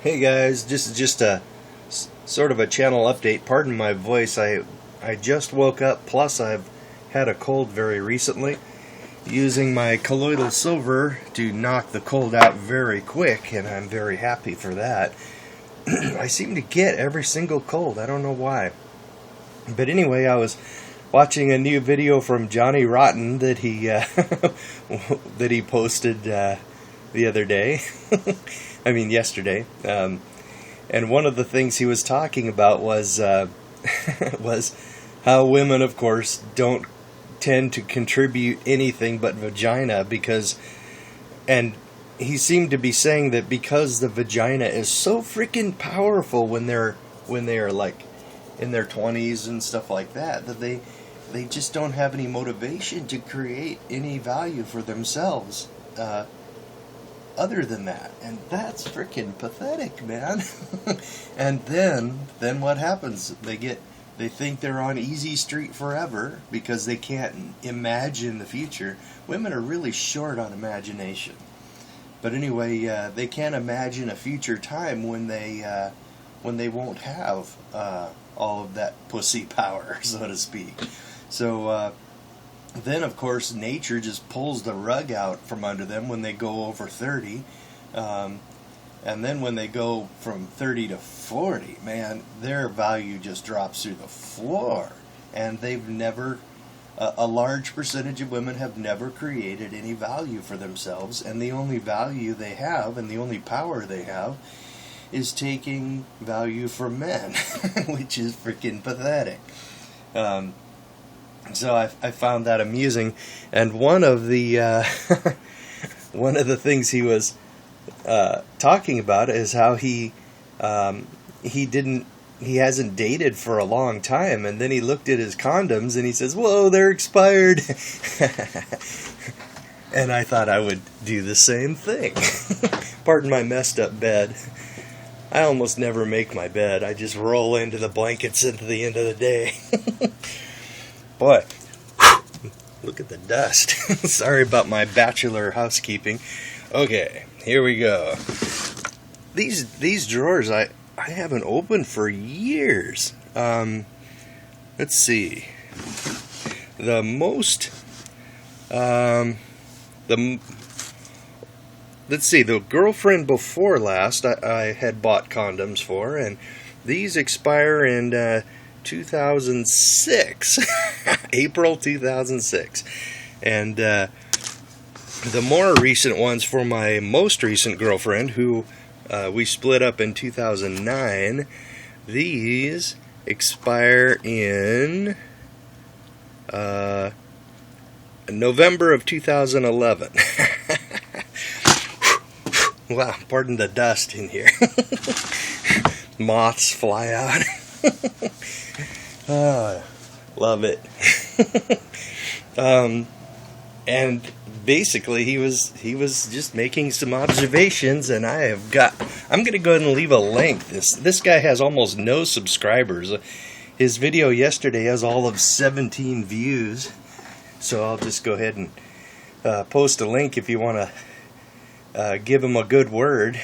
Hey guys, this is just a sort of a channel update. Pardon my voice. I just woke up, plus I've had a cold very recently. Using my colloidal silver to knock the cold out very quick, and I'm very happy for that. I seem to get every single cold. I don't know why. But anyway, I was watching a new video from Johnny Rotten that he that he posted the other day. I mean yesterday. And one of the things he was talking about was was how women, of course, don't tend to contribute anything but vagina and he seemed to be saying that because the vagina is so freaking powerful when they're like in their 20s and stuff like that, that they just don't have any motivation to create any value for themselves other than that. And that's freaking pathetic, man. And then what happens? They think they're on easy street forever because they can't imagine the future. Women are really short on imagination. But anyway, they can't imagine a future time when they won't have all of that pussy power, so to speak. So then, of course, nature just pulls the rug out from under them when they go over 30. And then when they go from 30 to 40, man, their value just drops through the floor. And they've never, a large percentage of women have never created any value for themselves. And the only value they have, and the only power they have, is taking value from men, which is freaking pathetic. So I found that amusing, and one of the one of the things he was talking about is how he hasn't dated for a long time, and then he looked at his condoms and he says, "Whoa, they're expired." And I thought I would do the same thing. Pardon my messed up bed. I almost never make my bed. I just roll into the blankets at the end of the day. Boy, look at the dust. Sorry about my bachelor housekeeping. Okay, here we go. These drawers I haven't opened for years. Let's see. The girlfriend before last I had bought condoms for, and these expire in 2006. April 2006. And the more recent ones for my most recent girlfriend, who we split up in 2009, these expire in November of 2011. Wow, pardon the dust in here. Moths fly out. Love it. And basically he was just making some observations, and I'm going to go ahead and leave a link. This guy has almost no subscribers. His video yesterday has all of 17 views, so I'll just go ahead and post a link if you want to give him a good word.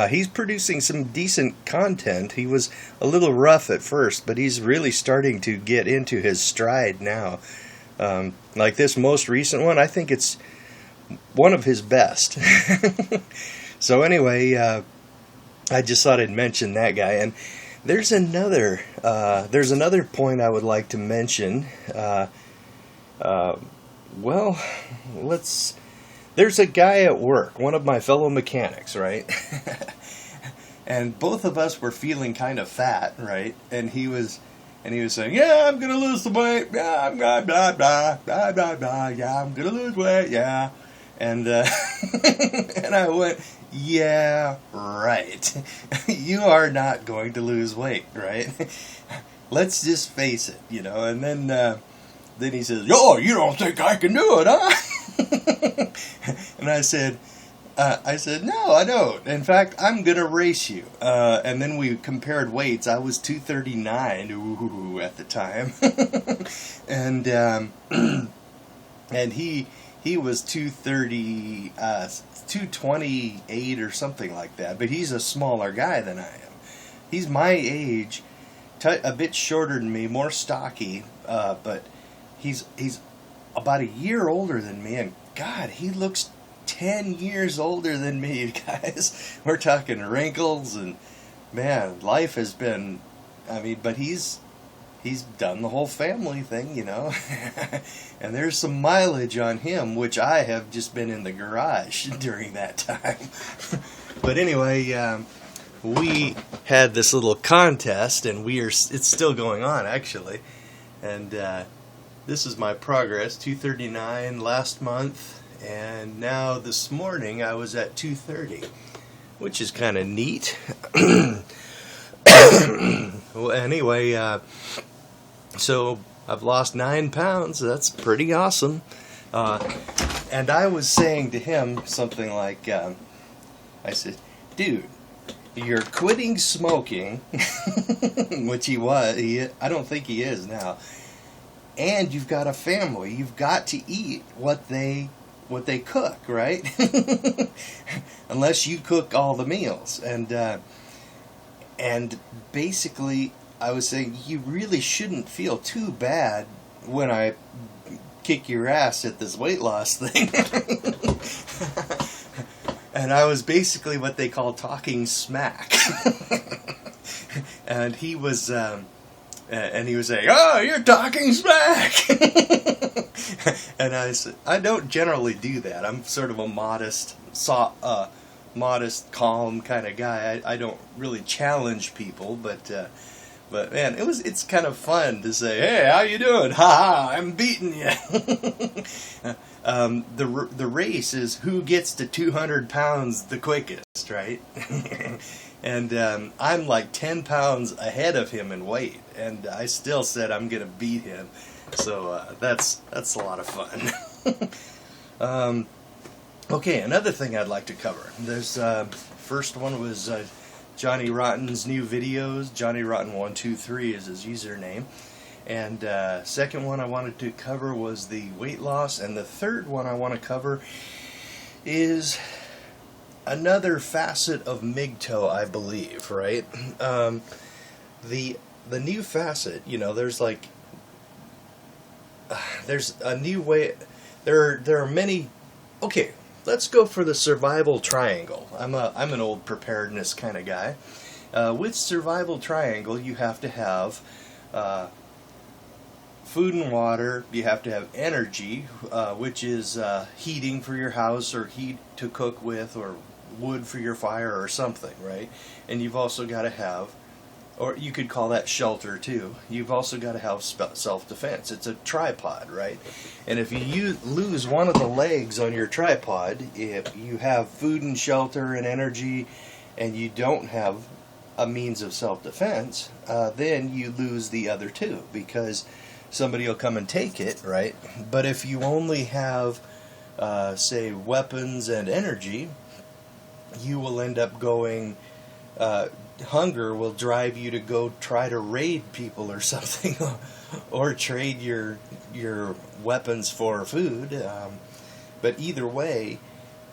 He's producing some decent content. He was a little rough at first, but he's really starting to get into his stride now. Like this most recent one, I think it's one of his best. So anyway, I just thought I'd mention that guy. And there's another point I would like to mention. There's a guy at work, one of my fellow mechanics, right? and both of us were feeling kind of fat, right? And he was saying, "Yeah, I'm gonna lose some weight. Yeah, I'm gonna blah blah blah blah blah. Yeah, I'm gonna lose weight. Yeah." And and I went, "Yeah, right. You are not going to lose weight, right? Let's just face it, you know." And then he says, "Oh, you don't think I can do it, huh?" And I said, "No, I don't. In fact, I'm going to race you." And then we compared weights. I was 239 at the time. And and he was 228 or something like that. But he's a smaller guy than I am. He's my age, a bit shorter than me, more stocky, but he's about a year older than me, and God, he looks 10 years older than me, guys. We're talking wrinkles, and man, life has been, I mean, but he's done the whole family thing, you know. And there's some mileage on him, which I have just been in the garage during that time. But anyway, we had this little contest, and it's still going on, actually. And this is my progress, 239 last month, and now this morning I was at 230, which is kind of neat. Well, anyway, so I've lost 9 pounds. That's pretty awesome. And I was saying to him something like, I said, "Dude, you're quitting smoking," which he was. I don't think he is now. "And you've got a family. You've got to eat what they cook, right? Unless you cook all the meals." And basically, I was saying, you really shouldn't feel too bad when I kick your ass at this weight loss thing. And I was basically what they call talking smack. And he was saying, "Oh, you're talking smack." And I said, I don't generally do that. I'm sort of a modest, calm kind of guy. I don't really challenge people, but man, it's kind of fun to say, "Hey, how you doing? Ha ha, I'm beating you." The race is who gets to 200 pounds the quickest, right? And I'm like 10 pounds ahead of him in weight, and I still said I'm gonna beat him. So that's a lot of fun. Okay, another thing I'd like to cover. There's first one was Johnny Rotten's new videos. Johnny Rotten 123 is his username. And second one I wanted to cover was the weight loss, and the third one I want to cover is another facet of MGTOW, I believe, right? The new facet, you know, there's a new way. There are many. Okay, let's go for the survival triangle. I'm an old preparedness kind of guy. With survival triangle, you have to have food and water. You have to have energy, which is heating for your house, or heat to cook with, or wood for your fire, or something, right? And you've also got to have, or you could call that shelter too. You've also got to have self-defense. It's a tripod, right? And if you lose one of the legs on your tripod, if you have food and shelter and energy, and you don't have a means of self-defense, then you lose the other two, because somebody will come and take it, right? But if you only have, say, weapons and energy, you will end up going, hunger will drive you to go try to raid people or something, or trade your weapons for food. But either way,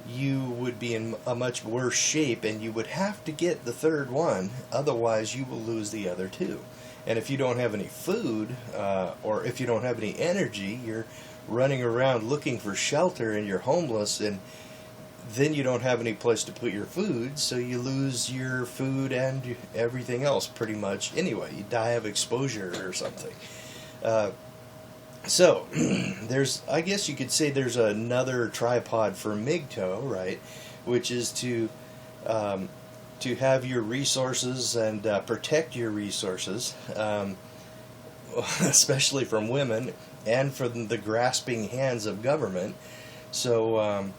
you would be in a much worse shape, and you would have to get the third one, otherwise you will lose the other two. And if you don't have any food, or if you don't have any energy, you're running around looking for shelter, and you're homeless, and then you don't have any place to put your food, so you lose your food and everything else pretty much anyway. You die of exposure or something. So, I guess you could say there's another tripod for MGTOW, right? Which is to to have your resources and protect your resources, especially from women and from the grasping hands of government. So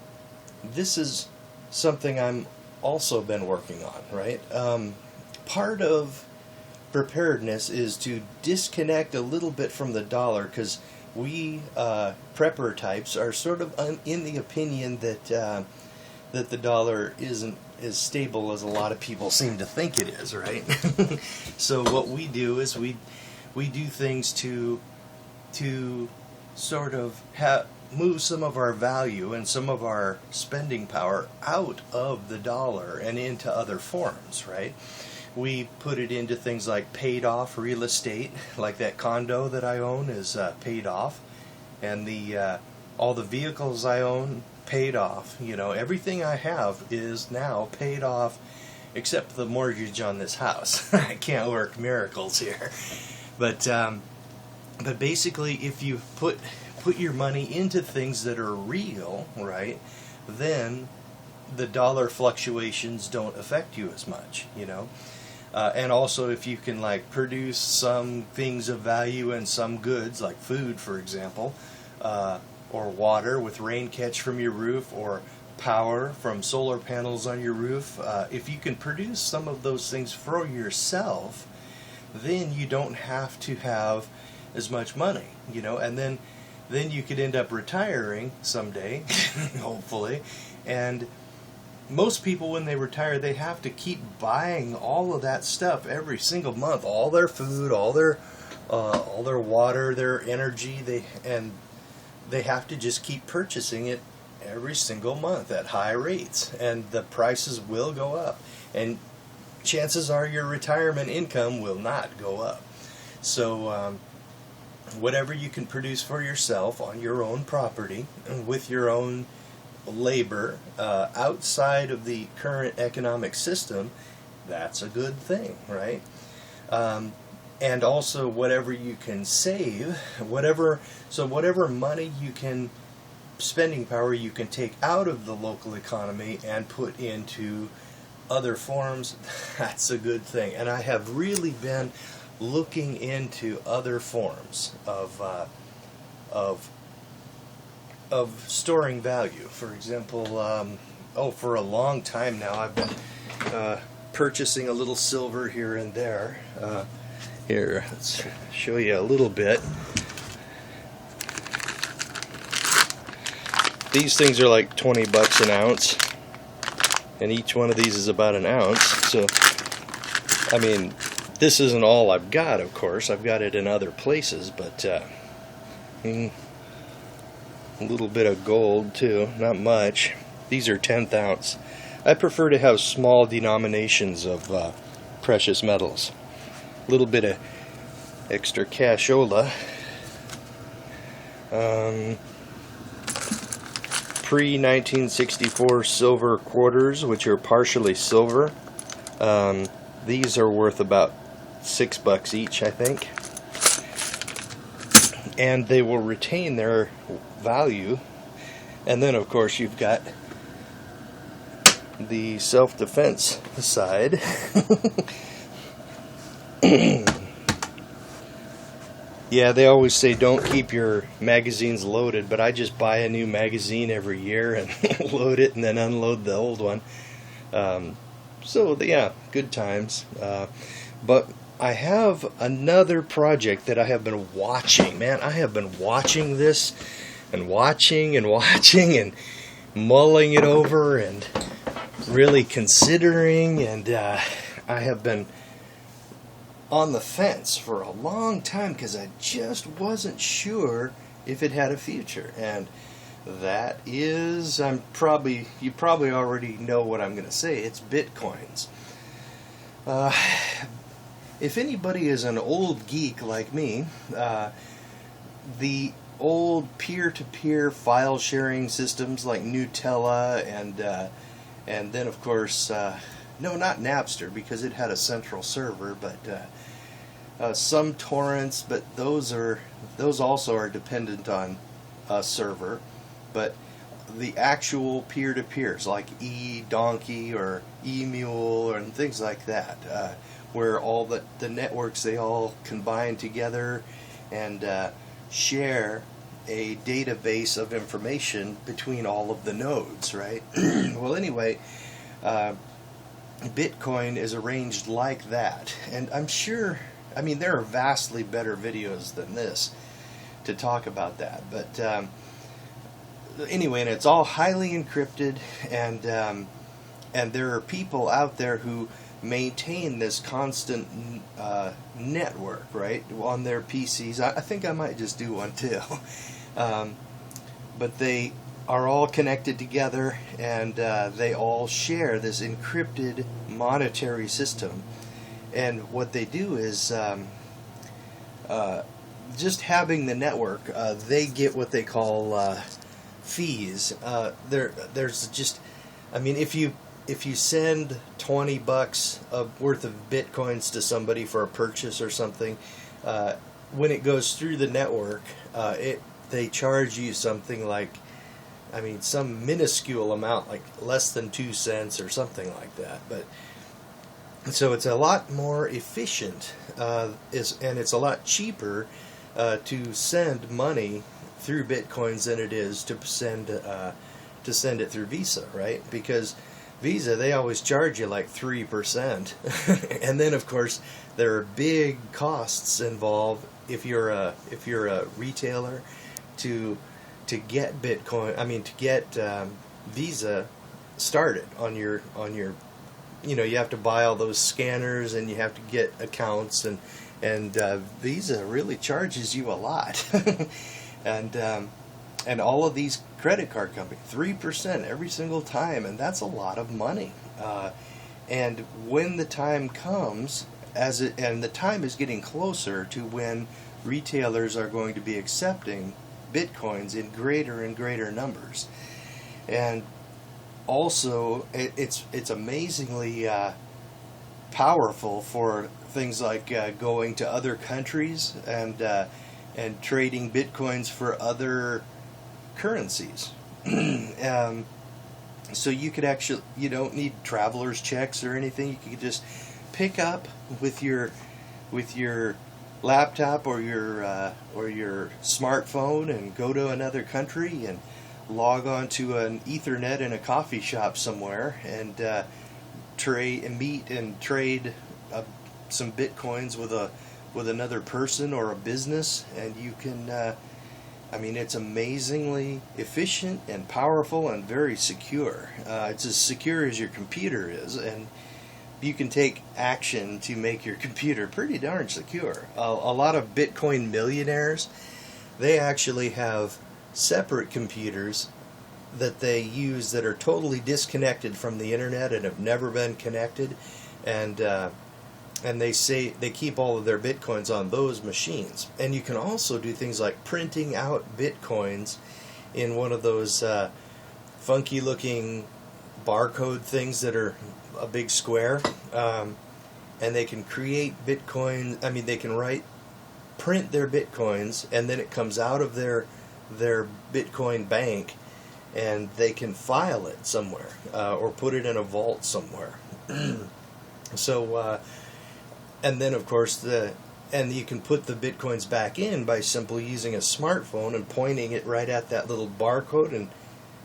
this is something I'm also been working on, right? Part of preparedness is to disconnect a little bit from the dollar, because we prepper types are sort of in the opinion that that the dollar isn't as stable as a lot of people seem to think it is, right? So what we do is we do things to sort of move some of our value and some of our spending power out of the dollar and into other forms, right? We put it into things like paid off real estate, like that condo that I own is paid off, and the all the vehicles I own paid off. You know, everything I have is now paid off except the mortgage on this house. I can't work miracles here, but basically, if you put your money into things that are real, right, then the dollar fluctuations don't affect you as much, you know. And also, if you can like produce some things of value and some goods, like food, for example, or water with rain catch from your roof, or power from solar panels on your roof, if you can produce some of those things for yourself, then you don't have to have as much money, you know, and then you could end up retiring someday, hopefully, and most people, when they retire, they have to keep buying all of that stuff every single month, all their food, all their water, their energy, they have to just keep purchasing it every single month at high rates, and the prices will go up, and chances are your retirement income will not go up. So whatever you can produce for yourself on your own property with your own labor outside of the current economic system, that's a good thing, right? And also whatever you can save, whatever money you can, spending power you can take out of the local economy and put into other forms, that's a good thing. And I have really been looking into other forms of storing value. For example, for a long time now I've been purchasing a little silver here and there. Here, let's show you a little bit. These things are like 20 bucks an ounce, and each one of these is about an ounce. So, I mean, this isn't all I've got, of course. I've got it in other places, but a little bit of gold too, not much. These are 10th ounce. I prefer to have small denominations of precious metals. A little bit of extra cashola. Pre-1964 silver quarters, which are partially silver. These are worth about $6 each, I think. And they will retain their value. And then, of course, you've got the self-defense side. Yeah, they always say don't keep your magazines loaded, but I just buy a new magazine every year and load it and then unload the old one. So, yeah, good times. But I have another project that I have been watching. Man, I have been watching this and watching and mulling it over and really considering, and I have been on the fence for a long time because I just wasn't sure if it had a future. And that is, you probably already know what I'm going to say. It's Bitcoins. If anybody is an old geek like me, the old peer-to-peer file sharing systems like Nutella and then of course no, not Napster, because it had a central server, but some torrents, but those also are dependent on a server. But the actual peer-to-peers like e-donkey or e-mule and things like that, where all the networks, they all combine together and share a database of information between all of the nodes, right? Well, anyway, Bitcoin is arranged like that, and I'm sure, I mean, there are vastly better videos than this to talk about that, but anyway, and it's all highly encrypted, and there are people out there who maintain this constant network, right, on their PCs. I think I might just do one too. But they are all connected together, and they all share this encrypted monetary system. And what they do is just having the network, they get what they call fees. There's just, I mean, if you send $20 worth of bitcoins to somebody for a purchase or something, when it goes through the network, they charge you something like, I mean, some minuscule amount, like less than 2 cents or something like that. But so it's a lot more efficient, and it's a lot cheaper to send money through bitcoins than it is to send it through Visa, right? Because Visa, they always charge you like 3%, and then of course there are big costs involved if you're a retailer to get Bitcoin. I mean, to get Visa started on your you know, you have to buy all those scanners and you have to get accounts, and Visa really charges you a lot. And all of these credit card companies, 3% every single time, and that's a lot of money. And when the time comes, and the time is getting closer to when retailers are going to be accepting bitcoins in greater and greater numbers, and also it's amazingly powerful for things like going to other countries and trading bitcoins for other currencies. So you could actually, you don't need traveler's checks or anything. You could just pick up with your laptop or your smartphone and go to another country and log on to an Ethernet in a coffee shop somewhere and meet and trade some bitcoins with another person or a business, and you can. I mean, it's amazingly efficient and powerful and very secure. It's as secure as your computer is, and you can take action to make your computer pretty darn secure. A lot of Bitcoin millionaires, they actually have separate computers that they use that are totally disconnected from the internet and have never been connected, and they say they keep all of their bitcoins on those machines. And you can also do things like printing out bitcoins in one of those funky looking barcode things that are a big square, and they can create bitcoin. I mean, they can print their bitcoins, and then it comes out of their Bitcoin bank, and they can file it somewhere or put it in a vault somewhere. So, and then of course and you can put the bitcoins back in by simply using a smartphone and pointing it right at that little barcode and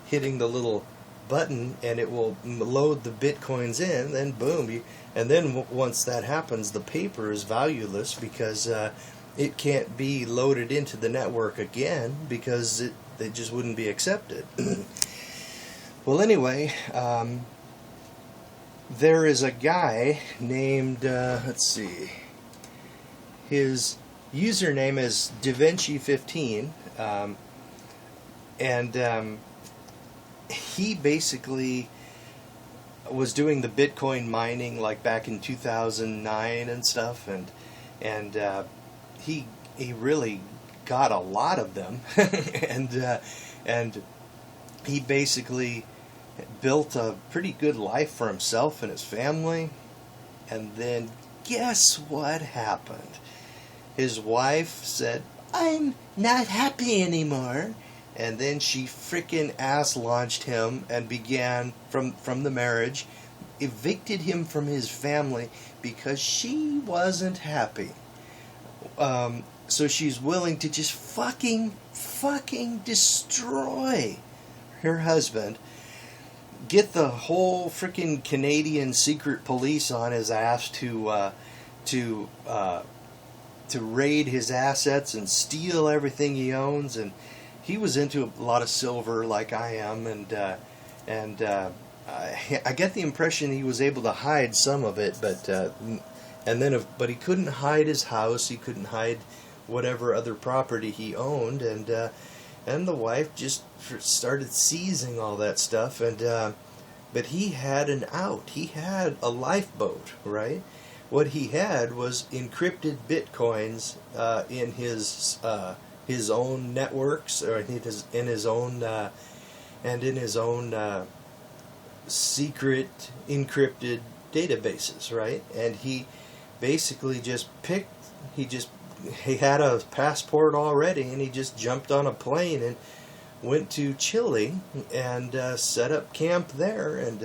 hitting the little button, and it will load the bitcoins in. Then boom, and then once that happens, the paper is valueless because it can't be loaded into the network again because it just wouldn't be accepted. Well, anyway, there is a guy named, let's see, his username is DaVinci15, and he basically was doing the Bitcoin mining like back in 2009 and stuff, and he really got a lot of them, and he basically built a pretty good life for himself and his family. And then guess what happened? His wife said, "I'm not happy anymore," and then she freaking ass launched him and began from the marriage, evicted him from his family because she wasn't happy. So she's willing to just fucking destroy her husband, get the whole freaking Canadian secret police on his ass to raid his assets and steal everything he owns. And he was into a lot of silver like I am, and I get the impression he was able to hide some of it, but he couldn't hide his house. He couldn't hide whatever other property he owned, and the wife just started seizing all that stuff. But he had an out. He had a lifeboat, right? What he had was encrypted bitcoins in his own networks, or in his own secret encrypted databases, right? And he basically just he had a passport already, and he just jumped on a plane and went to Chile and set up camp there, and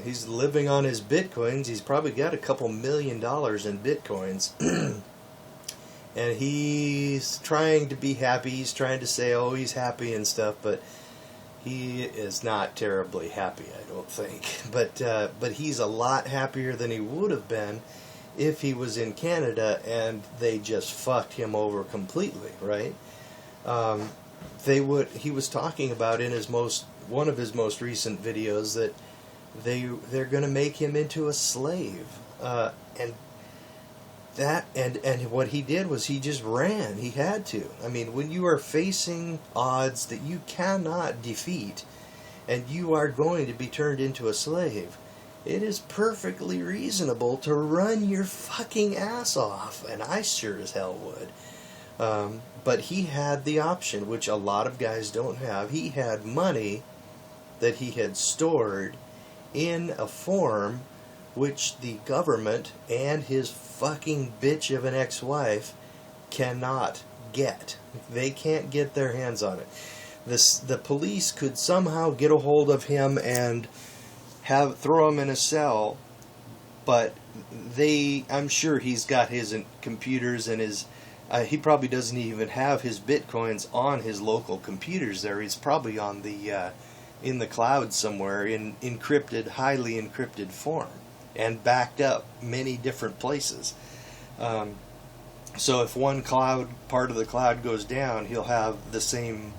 he's living on his bitcoins. He's probably got a couple $1 million in bitcoins. And he's trying to be happy. He's trying to say, oh, he's happy and stuff, but he is not terribly happy, I don't think. But he's a lot happier than he would have been if he was in Canada and they just fucked him over completely, right? He was talking about in one of his most recent videos that they're going to make him into a slave, and what he did was he just ran. He had to. I mean, when you are facing odds that you cannot defeat, and you are going to be turned into a slave, it is perfectly reasonable to run your fucking ass off, and I sure as hell would. But he had the option, which a lot of guys don't have. He had money that he had stored in a form which the government and his fucking bitch of an ex-wife cannot get. They can't get their hands on it. The police could somehow get a hold of him and throw him in a cell, but I'm sure he's got his computers and his he probably doesn't even have his bitcoins on his local computers there. He's probably on in the cloud somewhere in highly encrypted form, and backed up many different places. So if one part of the cloud goes down, he'll have the same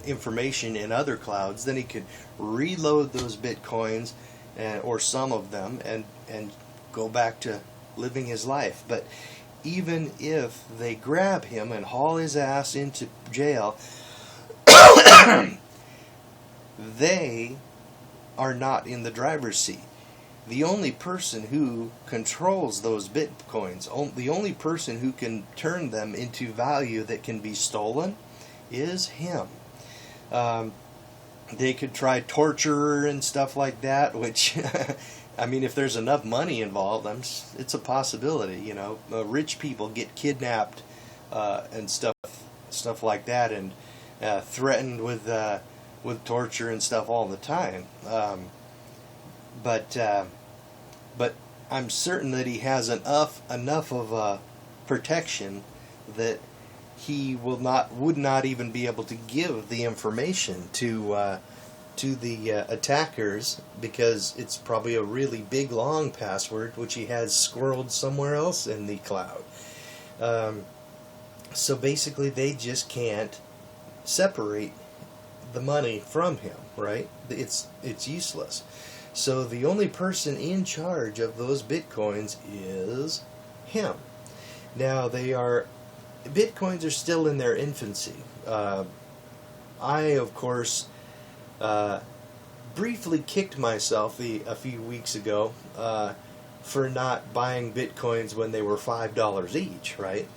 information in other clouds. Then he could reload those bitcoins, or some of them, and go back to living his life. But even if they grab him and haul his ass into jail, they are not in the driver's seat. The only person who controls those bitcoins, the only person who can turn them into value that can be stolen, is him. They could try torture and stuff like that, which, I mean, if there's enough money involved, it's a possibility. You know, rich people get kidnapped and stuff like that, and threatened with torture and stuff all the time. But I'm certain that he has enough of a protection that he would not even be able to give the information to the attackers, because it's probably a really big long password which he has squirreled somewhere else in the cloud. So basically they just can't separate the money from him, right? It's useless. So the only person in charge of those bitcoins is him. Now bitcoins are still in their infancy. I, of course, briefly kicked myself a few weeks ago for not buying bitcoins when they were $5 each, right?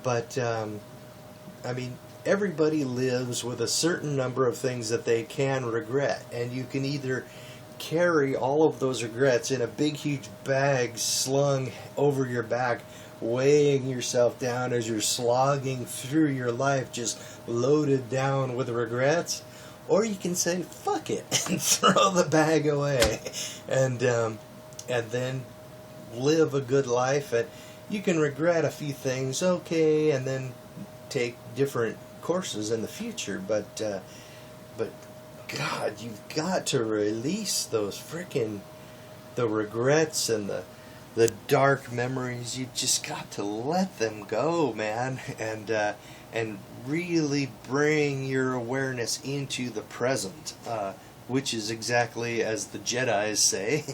But I mean, everybody lives with a certain number of things that they can regret, and you can either carry all of those regrets in a big huge bag slung over your back, weighing yourself down as you're slogging through your life just loaded down with regrets. Or you can say, fuck it, and throw the bag away, and then live a good life. And you can regret a few things, okay, and then take different courses in the future. But God, you've got to release those the regrets and the dark memories. You just got to let them go, man, and really bring your awareness into the present, which is exactly as the Jedis say.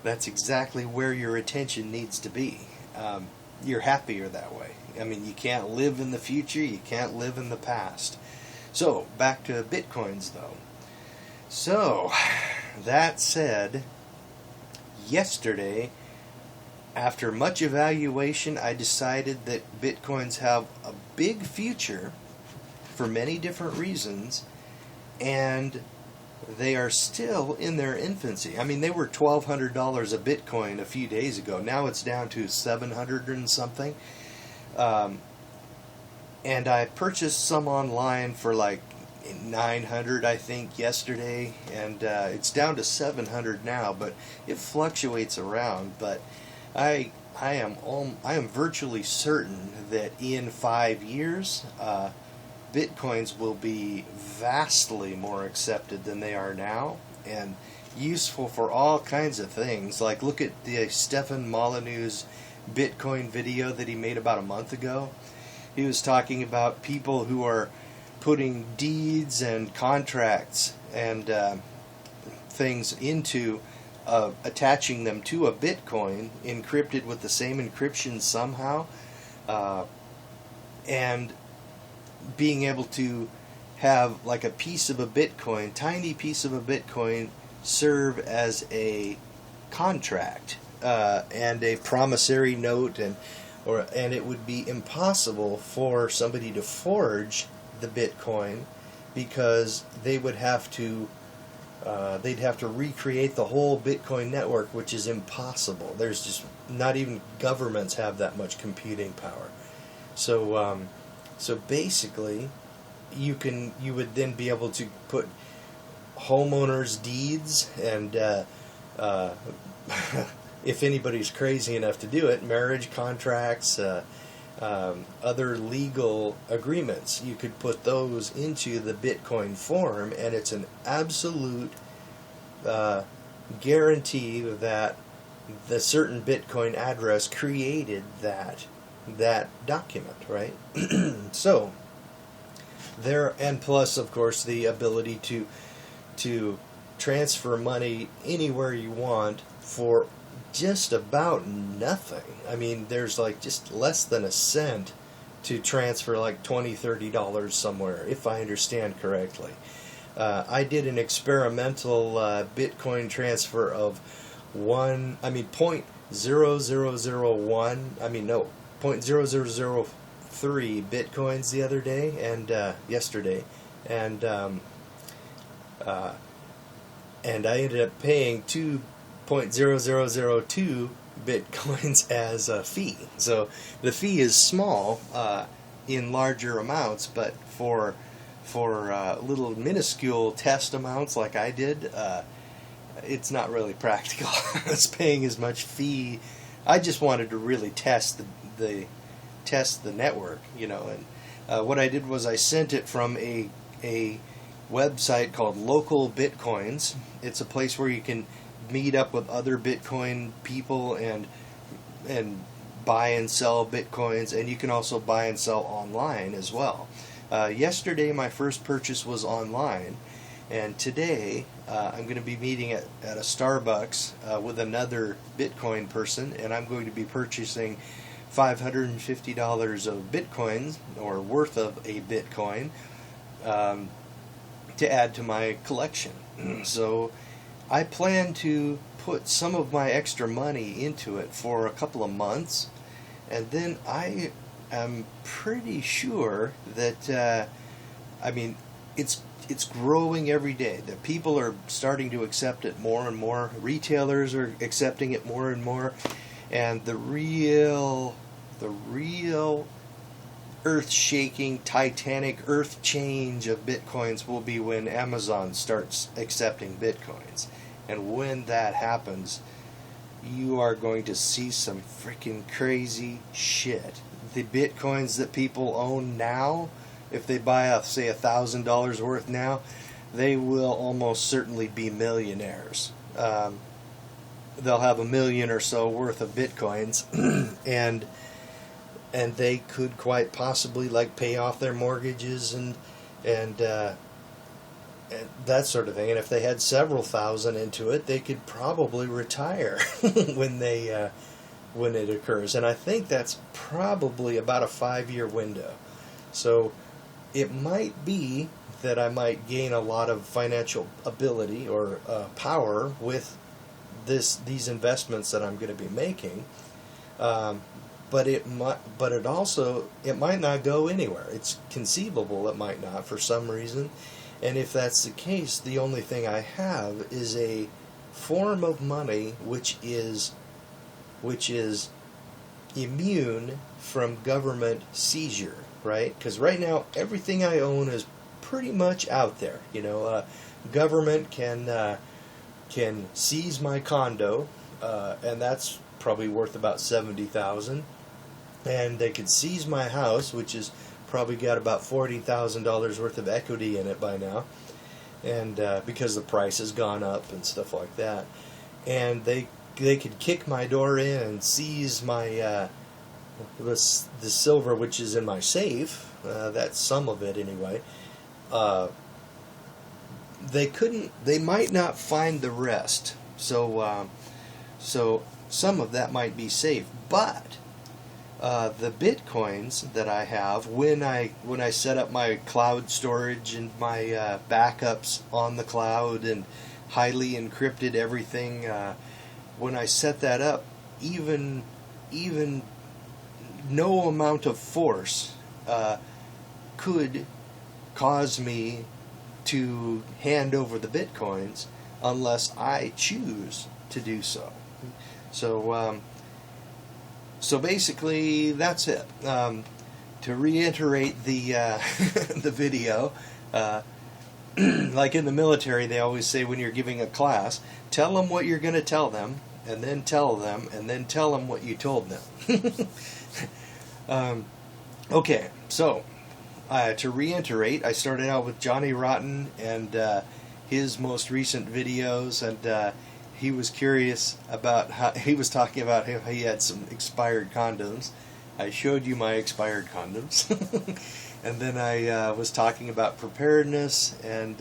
That's exactly where your attention needs to be. You're happier that way. I mean, you can't live in the future, you can't live in the past. So, back to Bitcoins, though. So, that said, yesterday, after much evaluation, I decided that Bitcoins have a big future for many different reasons, and they are still in their infancy. I mean, they were $1,200 a Bitcoin a few days ago. Now it's down to 700 and something. And I purchased some online for like 900, I think, yesterday, and it's down to 700 now, but it fluctuates around. But I am virtually certain that in 5 years, Bitcoins will be vastly more accepted than they are now, and useful for all kinds of things. Like, look at the Stefan Molyneux's Bitcoin video that he made about a month ago. He was talking about people who are putting deeds and contracts and things into attaching them to a Bitcoin, encrypted with the same encryption somehow, and being able to have like a piece of a Bitcoin, tiny piece of a Bitcoin, serve as a contract and a promissory note, and it would be impossible for somebody to forge the Bitcoin, because they would have to they'd have to recreate the whole Bitcoin network, which is impossible. There's just not even governments have that much computing power. So basically, you would then be able to put homeowners' deeds and if anybody's crazy enough to do it, marriage contracts, other legal agreements. You could put those into the Bitcoin form, and it's an absolute guarantee that the certain Bitcoin address created that document, right? So there, and plus, of course, the ability to transfer money anywhere you want for just about nothing. I mean, there's like just less than a cent to transfer like $20, $30 somewhere, if I understand correctly. I did an experimental Bitcoin transfer of 0.0001, 0.0003 Bitcoins the other day, and yesterday, and I ended up paying 2.0002 Bitcoins as a fee. So the fee is small in larger amounts, but for little minuscule test amounts like I did, it's not really practical. I was paying as much fee. I just wanted to really test the network, and what I did was I sent it from a website called Local Bitcoins. It's a place where you can meet up with other Bitcoin people and buy and sell Bitcoins, and you can also buy and sell online as well. Yesterday my first purchase was online, and today I'm going to be meeting at a Starbucks with another Bitcoin person, and I'm going to be purchasing $550 of Bitcoins, or worth of a Bitcoin, to add to my collection. So I plan to put some of my extra money into it for a couple of months, and then I am pretty sure that it's growing every day. That people are starting to accept it more and more. Retailers are accepting it more and more, and the real the real earth-shaking, titanic earth change of Bitcoins will be when Amazon starts accepting Bitcoins. And when that happens, you are going to see some freaking crazy shit. The Bitcoins that people own now, if they buy, say, $1,000 worth now, they will almost certainly be millionaires. They'll have $1 million or so worth of Bitcoins, and they could quite possibly like pay off their mortgages and that sort of thing. And if they had several thousand into it, they could probably retire when it occurs. And I think that's probably about a 5-year window. So it might be that I might gain a lot of financial ability or power with these investments that I'm going to be making. But it might not go anywhere. It's conceivable it might not for some reason. And if that's the case, the only thing I have is a form of money which is immune from government seizure, right? Because right now everything I own is pretty much out there. Government can seize my condo, and that's probably worth about $70,000. And they could seize my house, which is probably got about $40,000 worth of equity in it by now, and because the price has gone up and stuff like that. And they could kick my door in and seize my the silver which is in my safe. That's some of it anyway. They might not find the rest. So some of that might be safe, but the Bitcoins that I have, when I set up my cloud storage and my backups on the cloud and highly encrypted everything, when I set that up, even no amount of force could cause me to hand over the Bitcoins unless I choose to do so. So basically, that's it. To reiterate the the video, like in the military, they always say when you're giving a class, tell them what you're going to tell them, and then tell them, and then tell them what you told them. Okay, so to reiterate, I started out with Johnny Rotten and his most recent videos, and he was curious about how he was talking about how he had some expired condoms. I showed you my expired condoms. And then I was talking about preparedness and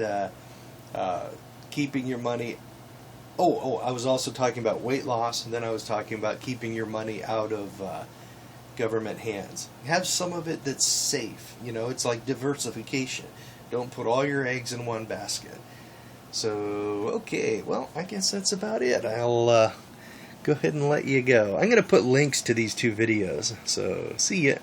keeping your money. I was also talking about weight loss, and then I was talking about keeping your money out of government hands. Have some of it that's safe. It's like diversification. Don't put all your eggs in one basket. So, okay, well, I guess that's about it. I'll go ahead and let you go. I'm going to put links to these two videos, so see ya.